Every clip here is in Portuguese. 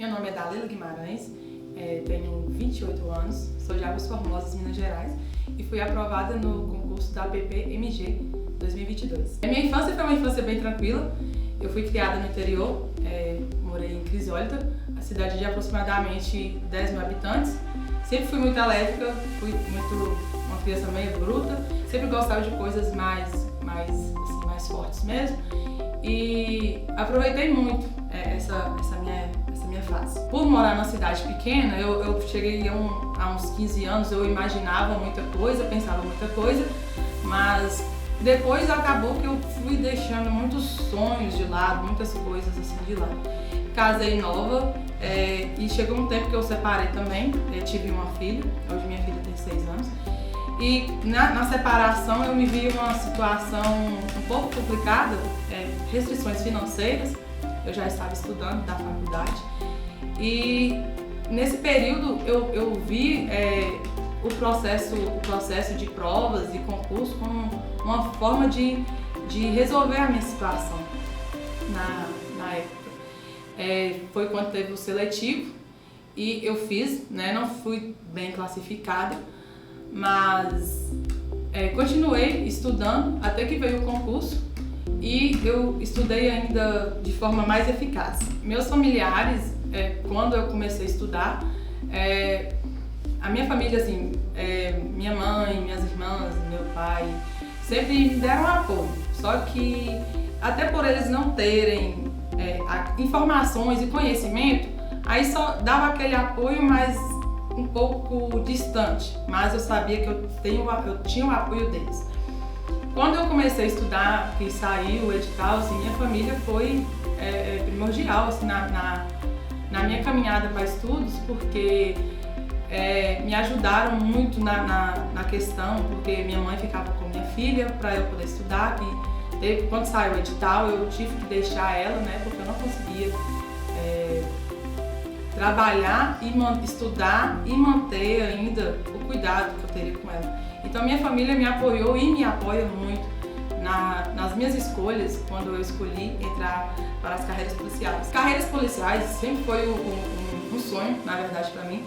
Meu nome é Dalila Guimarães, tenho 28 anos, sou de Águas Formosas, Minas Gerais, e fui aprovada no concurso da PPMG 2022. A minha infância foi uma infância bem tranquila. Eu fui criada no interior, morei em Crisólita, a cidade de aproximadamente 10 mil habitantes. Sempre fui muito elétrica, fui uma criança meio bruta, sempre gostava de coisas mais fortes mesmo, e aproveitei muito essa minha fase. Por morar numa cidade pequena, eu cheguei a uns 15 anos, eu imaginava muita coisa, pensava muita coisa, mas depois acabou que eu fui deixando muitos sonhos de lado, muitas coisas assim de lado. Casei nova e chegou um tempo que eu separei também, tive uma filha, hoje minha filha tem 6 anos. E na separação eu me vi uma situação um pouco complicada, restrições financeiras, eu já estava estudando da faculdade e nesse período eu vi o processo de provas e concurso como uma forma de resolver a minha situação na época. Foi quando teve o seletivo e eu fiz, não fui bem classificada, mas continuei estudando até que veio o concurso e eu estudei ainda de forma mais eficaz. Meus familiares, quando eu comecei a estudar, a minha família, assim, minha mãe, minhas irmãs, meu pai, sempre me deram apoio, só que até por eles não terem informações e conhecimento, aí só dava aquele apoio, mas um pouco distante, mas eu sabia que eu tinha o apoio deles. Quando eu comecei a estudar, que saiu o edital, assim, minha família foi primordial assim, na minha caminhada para estudos, porque me ajudaram muito na questão, porque minha mãe ficava com minha filha para eu poder estudar, e quando saiu o edital eu tive que deixar ela, porque eu não conseguia trabalhar e estudar e manter ainda o cuidado que eu teria com ela. Então minha família me apoiou e me apoia muito nas minhas escolhas quando eu escolhi entrar para as carreiras policiais. Carreiras policiais sempre foi um sonho, na verdade, para mim.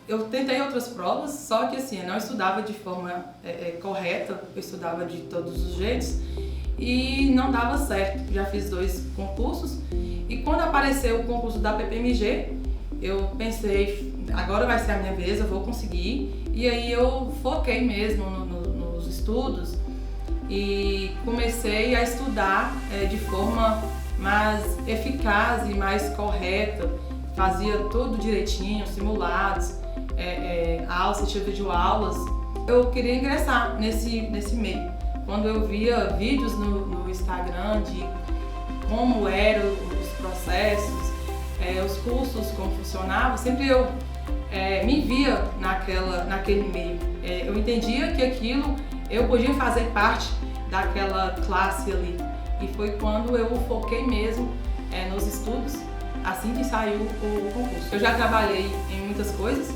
Eu tentei outras provas, só que assim, eu não estudava de forma correta, eu estudava de todos os jeitos e não dava certo. Já fiz 2 concursos e quando apareceu o concurso da PPMG, eu pensei, agora vai ser a minha vez, eu vou conseguir. E aí eu foquei mesmo nos estudos e comecei a estudar de forma mais eficaz e mais correta. Fazia tudo direitinho, simulados, aulas, tinha videoaulas. Eu queria ingressar nesse meio. Quando eu via vídeos no Instagram de como eram os processos, os cursos, como funcionavam, sempre eu me via naquele meio. Eu entendia que aquilo eu podia fazer parte daquela classe ali. E foi quando eu foquei mesmo nos estudos, assim que saiu o concurso. Eu já trabalhei em muitas coisas,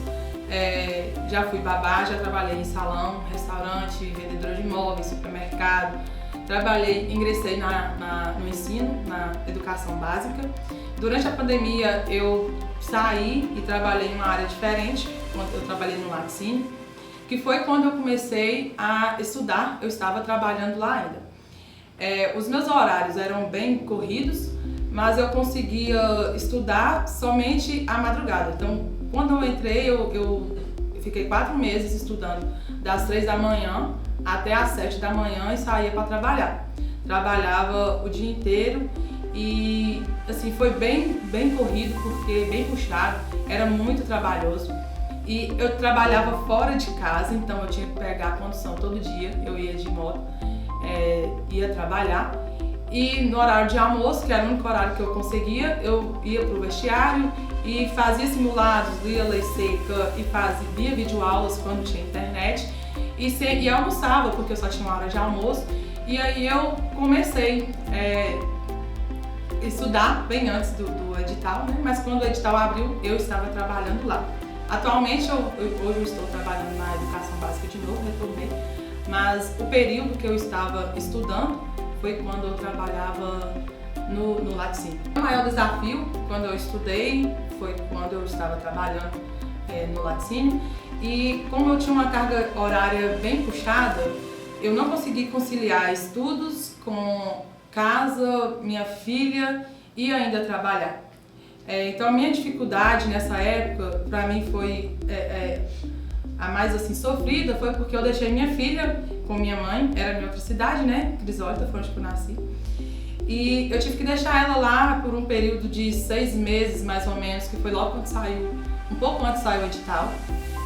já fui babá, já trabalhei em salão, restaurante, vendedora de imóveis, supermercado. Ingressei no ensino, na educação básica. Durante a pandemia eu saí e trabalhei em uma área diferente, eu trabalhei no laticínio, que foi quando eu comecei a estudar, eu estava trabalhando lá ainda. Os meus horários eram bem corridos, mas eu conseguia estudar somente à madrugada. Então, quando eu entrei, eu fiquei 4 meses estudando, das 3 da manhã até às 7 da manhã e saía para trabalhar. Trabalhava o dia inteiro e assim, foi bem corrido, porque bem puxado, era muito trabalhoso. E eu trabalhava fora de casa, então eu tinha que pegar a condução todo dia, eu ia de moto, ia trabalhar. E no horário de almoço, que era o único horário que eu conseguia, eu ia pro vestiário e fazia simulados, lia lei seca e via videoaulas quando tinha internet. E almoçava, porque eu só tinha uma hora de almoço. E aí eu comecei a estudar bem antes do edital, mas quando o edital abriu, eu estava trabalhando lá. Atualmente, hoje eu estou trabalhando na educação básica de novo, retornei, mas o período que eu estava estudando foi quando eu trabalhava no laticínio. O maior desafio quando eu estudei foi quando eu estava trabalhando no laticínio, e como eu tinha uma carga horária bem puxada, eu não consegui conciliar estudos com casa, minha filha e ainda trabalhar. Então a minha dificuldade nessa época, para mim foi a mais assim sofrida, foi porque eu deixei minha filha com minha mãe, era em outra cidade, né, Crisólita, foi onde eu nasci. E eu tive que deixar ela lá por um período de 6 meses, mais ou menos, que foi logo quando saiu, um pouco antes saiu o edital.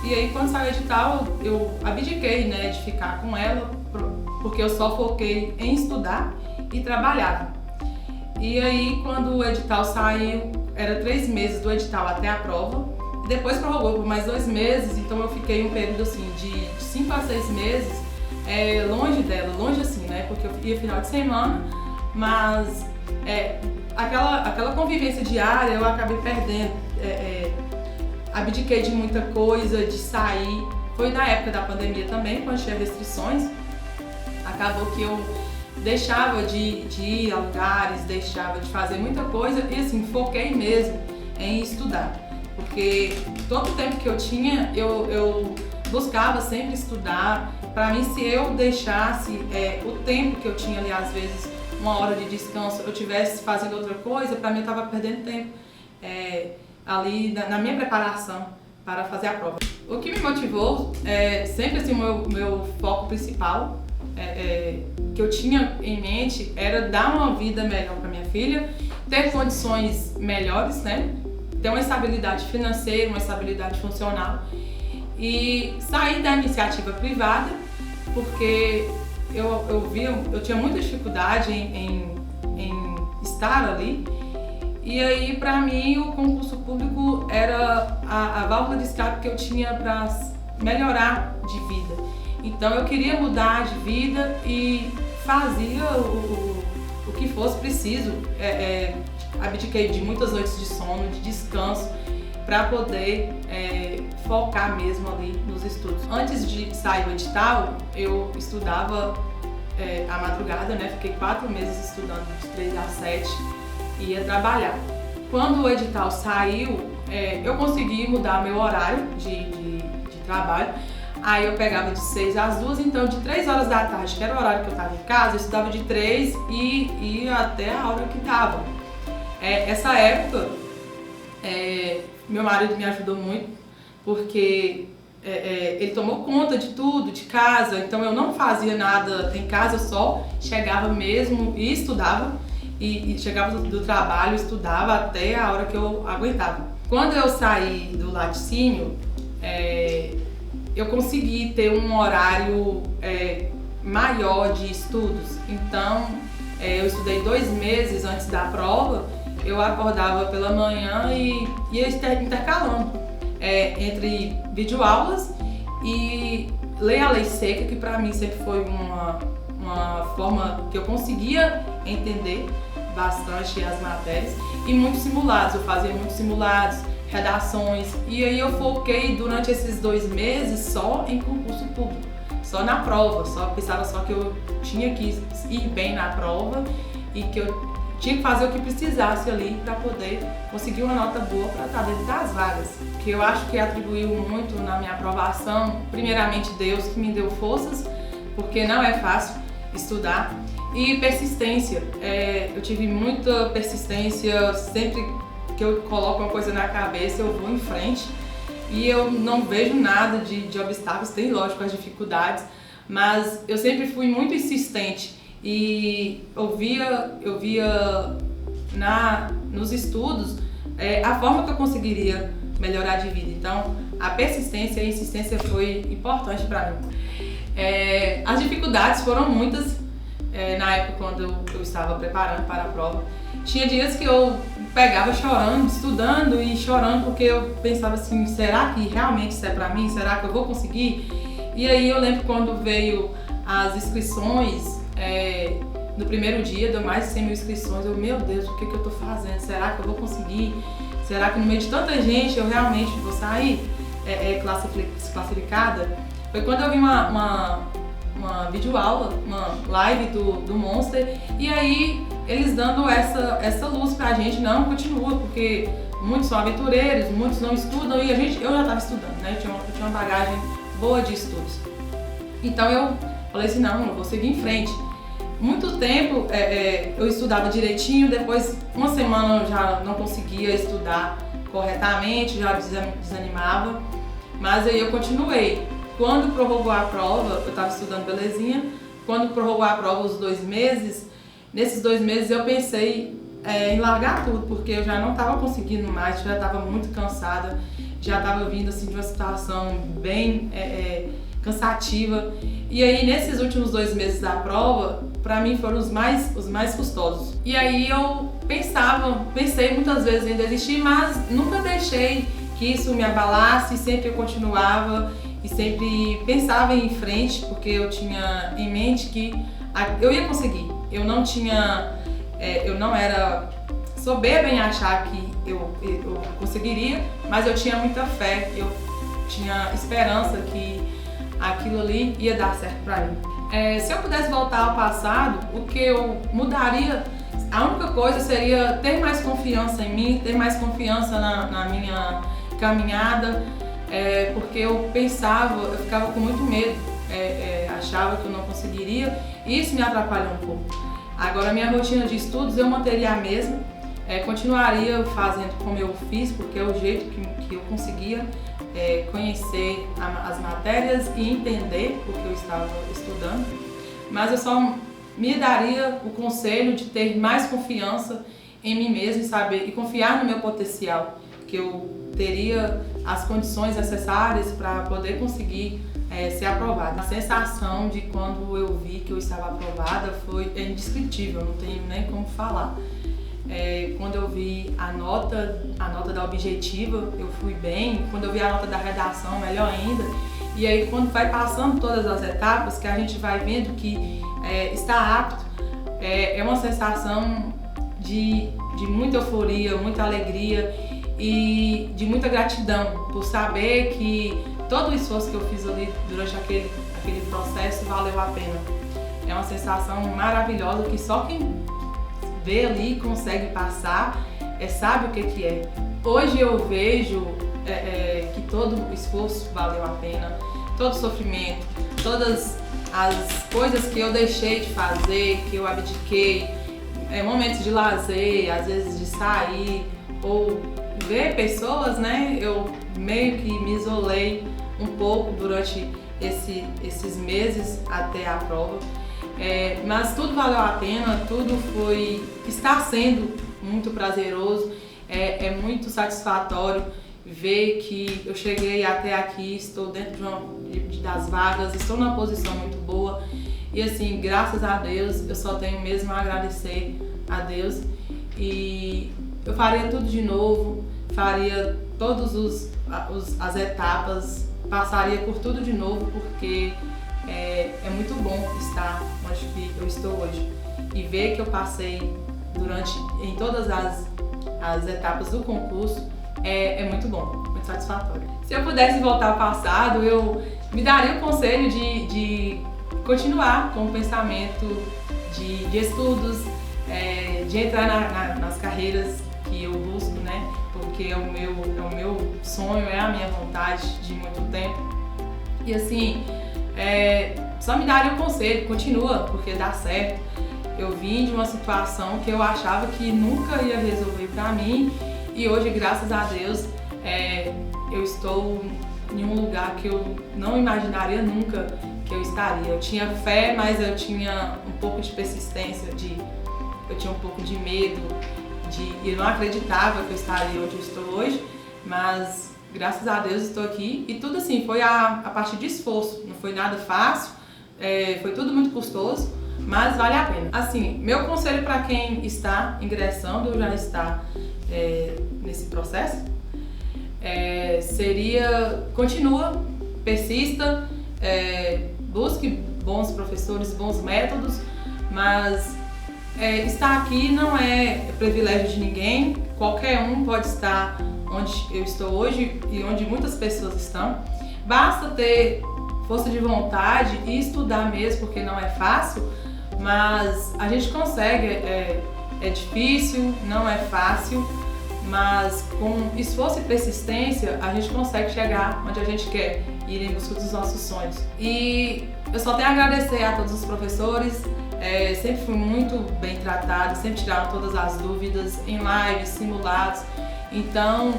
E aí, quando saiu o edital, eu abdiquei, né, de ficar com ela, porque eu só foquei em estudar e trabalhava. E aí, quando o edital saiu, era 3 meses do edital até a prova. Depois prorrogou por mais 2 meses, então eu fiquei um período assim de 5 a 6 meses longe dela, longe assim, né, porque eu ia final de semana. Mas aquela convivência diária eu acabei perdendo, abdiquei de muita coisa, de sair. Foi na época da pandemia também, quando tinha restrições, acabou que eu deixava de ir a lugares, deixava de fazer muita coisa e assim, foquei mesmo em estudar. Porque todo o tempo que eu tinha, eu buscava sempre estudar. Para mim, se eu deixasse o tempo que eu tinha ali, às vezes, 1 hora de descanso, eu estivesse fazendo outra coisa, para mim eu estava perdendo tempo ali na minha preparação para fazer a prova. O que me motivou, sempre assim, o meu foco principal que eu tinha em mente era dar uma vida melhor para minha filha, ter condições melhores, né? Ter uma estabilidade financeira, uma estabilidade funcional e sair da iniciativa privada, porque eu tinha muita dificuldade em estar ali, e aí para mim o concurso público era a válvula de escape que eu tinha para melhorar de vida. Então eu queria mudar de vida e fazia o que fosse preciso, abdiquei de muitas noites de sono, de descanso, para poder focar mesmo ali nos estudos. Antes de sair o edital, eu estudava à madrugada, né? Fiquei 4 meses estudando de 3 às 7 e ia trabalhar. Quando o edital saiu, eu consegui mudar meu horário de trabalho. Aí eu pegava de 6 às 2, então de 3 horas da tarde, que era o horário que eu estava em casa, eu estudava de 3 e ia até a hora que dava. Essa época, meu marido me ajudou muito, porque ele tomou conta de tudo, de casa, então eu não fazia nada em casa, eu só chegava mesmo e estudava, e chegava do trabalho, estudava até a hora que eu aguentava. Quando eu saí do laticínio, eu consegui ter um horário maior de estudos, então eu estudei 2 meses antes da prova. Eu acordava pela manhã e ia intercalando entre videoaulas e ler a lei seca, que para mim sempre foi uma forma que eu conseguia entender bastante as matérias, e muitos simulados, eu fazia muitos simulados, redações, e aí eu foquei durante esses 2 meses só em concurso público, só na prova, pensava só que eu tinha que ir bem na prova e que eu tinha que fazer o que precisasse ali para poder conseguir uma nota boa para estar dentro das vagas. Que eu acho que atribuiu muito na minha aprovação, primeiramente Deus, que me deu forças, porque não é fácil estudar, e persistência. Eu tive muita persistência, sempre que eu coloco uma coisa na cabeça eu vou em frente e eu não vejo nada de obstáculos, tem lógico as dificuldades, mas eu sempre fui muito insistente. E eu via nos estudos a forma que eu conseguiria melhorar de vida. Então, a persistência e a insistência foi importante para mim. As dificuldades foram muitas na época quando eu estava preparando para a prova. Tinha dias que eu pegava chorando, estudando e chorando, porque eu pensava assim, será que realmente isso é para mim? Será que eu vou conseguir? E aí eu lembro quando veio as inscrições, no primeiro dia deu mais de 100 mil inscrições, meu Deus, o que eu tô fazendo? Será que eu vou conseguir? Será que no meio de tanta gente eu realmente vou sair classificada? Foi quando eu vi uma videoaula, uma live do Monster, e aí eles dando essa luz pra gente, não, continua, porque muitos são aventureiros, muitos não estudam e eu já estava estudando, né? Eu tinha uma bagagem boa de estudos. Então eu falei assim, não, eu vou seguir em frente. Muito tempo eu estudava direitinho, depois uma semana eu já não conseguia estudar corretamente, já desanimava, mas aí eu continuei. Quando prorrogou a prova, eu estava estudando belezinha, quando prorrogou a prova os 2 meses, nesses 2 meses eu pensei em largar tudo, porque eu já não estava conseguindo mais, já estava muito cansada, já estava vindo assim, de uma situação bem cansativa. E aí nesses últimos 2 meses da prova, para mim foram os mais custosos. E aí eu pensei muitas vezes em desistir, mas nunca deixei que isso me abalasse, sempre eu continuava e sempre pensava em frente, porque eu tinha em mente que eu ia conseguir. Eu não era soberba em achar que eu conseguiria, mas eu tinha muita fé, eu tinha esperança que aquilo ali ia dar certo para mim. Se eu pudesse voltar ao passado, o que eu mudaria, a única coisa seria ter mais confiança em mim, ter mais confiança na minha caminhada, porque eu ficava com muito medo, achava que eu não conseguiria e isso me atrapalhou um pouco. Agora, minha rotina de estudos eu manteria a mesma, continuaria fazendo como eu fiz, porque é o jeito que eu conseguia conhecer as matérias e entender o que eu estava estudando, mas eu só me daria o conselho de ter mais confiança em mim mesmo e confiar no meu potencial, que eu teria as condições necessárias para poder conseguir ser aprovada. A sensação de quando eu vi que eu estava aprovada foi indescritível, não tenho nem como falar. Quando eu vi a nota da objetiva, eu fui bem. Quando eu vi a nota da redação, melhor ainda. E aí quando vai passando todas as etapas, que a gente vai vendo que está apto, é uma sensação de muita euforia, muita alegria e de muita gratidão por saber que todo o esforço que eu fiz ali durante aquele processo valeu a pena. É uma sensação maravilhosa que só quem vê ali, consegue passar, sabe o que é. Hoje eu vejo que todo o esforço valeu a pena, todo o sofrimento, todas as coisas que eu deixei de fazer, que eu abdiquei, momentos de lazer, às vezes de sair ou ver pessoas, né? Eu meio que me isolei um pouco durante esses meses até a prova. Mas tudo valeu a pena, está sendo muito prazeroso, é muito satisfatório ver que eu cheguei até aqui, estou dentro das vagas, estou numa posição muito boa e assim, graças a Deus, eu só tenho mesmo a agradecer a Deus e eu faria tudo de novo, faria todas as etapas, passaria por tudo de novo porque é muito bom estar onde que eu estou hoje e ver que eu passei em todas as etapas do concurso é muito bom, muito satisfatório. Se eu pudesse voltar ao passado, eu me daria o conselho de continuar com o pensamento de estudos, de entrar nas carreiras que eu busco, né? Porque é o meu sonho, é a minha vontade de muito tempo. E assim, só me daria um conselho, continua, porque dá certo. Eu vim de uma situação que eu achava que nunca ia resolver pra mim e hoje, graças a Deus, eu estou em um lugar que eu não imaginaria nunca que eu estaria. Eu tinha fé, mas eu tinha um pouco de persistência, eu tinha um pouco de medo, eu não acreditava que eu estaria onde eu estou hoje, mas graças a Deus estou aqui e tudo assim, foi a partir de esforço, não foi nada fácil, foi tudo muito custoso, mas vale a pena. Assim, meu conselho para quem está ingressando ou já está nesse processo seria: continua, persista, busque bons professores, bons métodos, mas estar aqui não é privilégio de ninguém, qualquer um pode estar onde eu estou hoje e onde muitas pessoas estão. Basta ter força de vontade e estudar mesmo, porque não é fácil, mas a gente consegue É difícil, não é fácil, mas com esforço e persistência a gente consegue chegar onde a gente quer, ir em busca dos nossos sonhos. E eu só tenho a agradecer a todos os professores, sempre fui muito bem tratado, sempre tiraram todas as dúvidas em lives, simulados. Então,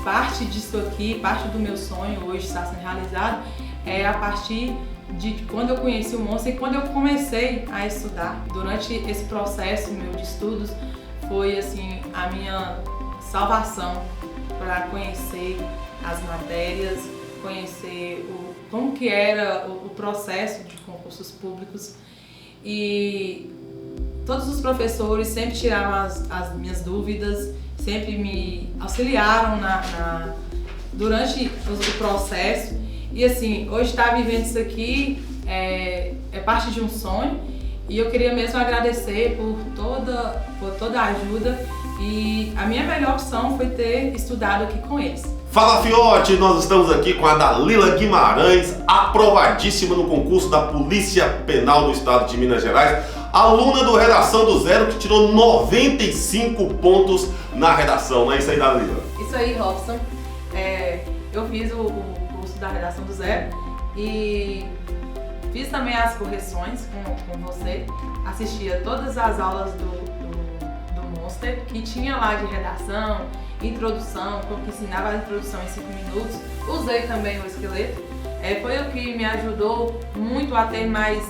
parte disso aqui, parte do meu sonho hoje está sendo realizado, é a partir de quando eu conheci o Monster e quando eu comecei a estudar. Durante esse processo meu de estudos, foi assim a minha salvação para conhecer as matérias, conhecer como que era o processo de concursos públicos, e todos os professores sempre tiraram as minhas dúvidas, sempre me auxiliaram durante o processo. E assim, hoje estar vivendo isso aqui é parte de um sonho, e eu queria mesmo agradecer por toda a ajuda, e a minha melhor opção foi ter estudado aqui com eles. Fala, fiote! Nós estamos aqui com a Dalila Guimarães, aprovadíssima no concurso da Polícia Penal do Estado de Minas Gerais, aluna do Redação do Zero, que tirou 95 pontos na redação, não é isso aí, Dalila? Isso aí, Robson. Eu fiz o curso da Redação do Zero e fiz também as correções com você, assistia todas as aulas do Monster, que tinha lá de redação, introdução, que ensinava a introdução em 5 minutos. Usei também o esqueleto, foi o que me ajudou muito a ter mais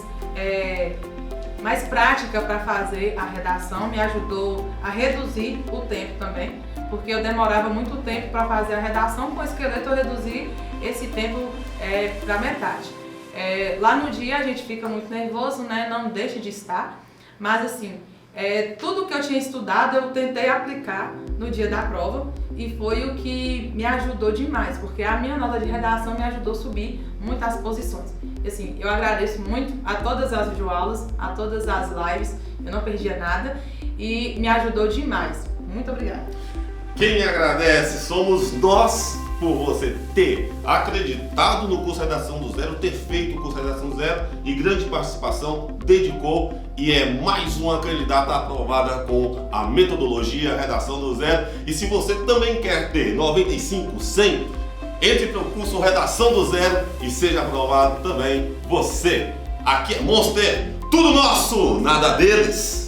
prática para fazer a redação, me ajudou a reduzir o tempo também, porque eu demorava muito tempo para fazer a redação. Com o esqueleto eu reduzi esse tempo para metade. Lá no dia a gente fica muito nervoso, né? Não deixa de estar, mas assim, tudo que eu tinha estudado eu tentei aplicar no dia da prova, e foi o que me ajudou demais, porque a minha nota de redação me ajudou a subir muitas posições. E, assim, eu agradeço muito a todas as videoaulas, a todas as lives, eu não perdia nada e me ajudou demais. Muito obrigada. Quem agradece somos nós, por você ter acreditado no curso Redação do Zero, ter feito o curso Redação do Zero e grande participação, dedicou, e é mais uma candidata aprovada com a metodologia Redação do Zero. E se você também quer ter 95, 100, entre para o curso Redação do Zero e seja aprovado também você. Aqui é Monster, tudo nosso, nada deles.